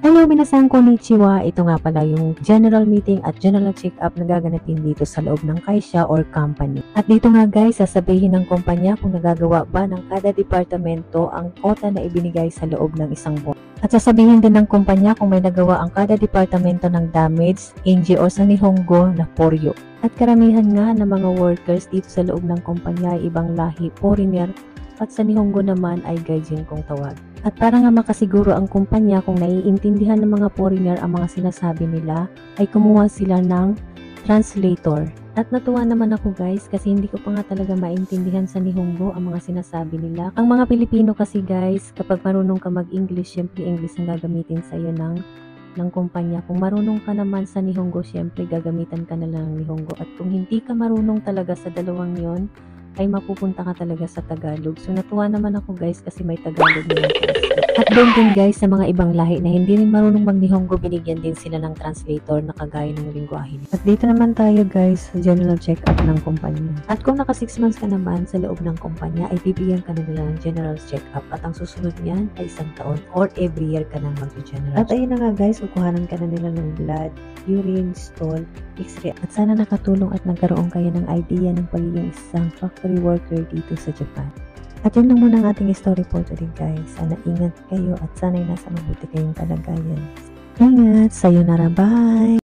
Hello, minasan konnichiwa. Ito nga pala yung general meeting at general check-up na gaganapin dito sa loob ng kaisya or company. At dito nga guys, sasabihin ng kumpanya kung nagagawa ba ng kada departamento ang quota na ibinigay sa loob ng isang buwan. At sasabihin din ng kumpanya kung may nagawa ang kada departamento ng damage, injury o sa Nihongo na poryo. At karamihan nga ng mga workers dito sa loob ng kumpanya ay ibang lahi, foreigner, at sa Nihongo naman ay gaijin kung tawag. At para nga makasiguro ang kumpanya kung naiintindihan ng mga foreigner ang mga sinasabi nila, ay kumuha sila ng translator. At natuwa naman ako guys kasi hindi ko pa nga talaga maintindihan sa Nihongo ang mga sinasabi nila. Ang mga Pilipino kasi guys, kapag marunong ka mag-English, syempre English ang gagamitin sa iyo ng kumpanya. Kung marunong ka naman sa Nihongo, syempre gagamitan ka na lang ng Nihongo. At kung hindi ka marunong talaga sa dalawang yon, ay mapupunta ka talaga sa Tagalog. So natuwa naman ako guys kasi may Tagalog na at doon din guys sa mga ibang lahi na hindi rin marunong mag-Nihongo, binigyan din sila ng translator na kagaya ng lingwahe. At dito naman tayo guys sa general check-up ng kumpanya. At kung naka 6 months ka naman sa loob ng kumpanya ay bibigyan ka na nila ng general check-up at ang susunod niyan ay 1 taon or every year ka na mag-general. At ayun na nga guys, kukuhanan ka na nila ng blood, urine, stool, x-ray at sana nakatulong at nagkaroon kayo ng idea ng pagiging isang factory worker dito sa Japan. At yun lang muna ang ating story for today guys. Sana ingat kayo at sana'y nasa mabuti kayong kalagayan. Ingat! Sayonara! Bye!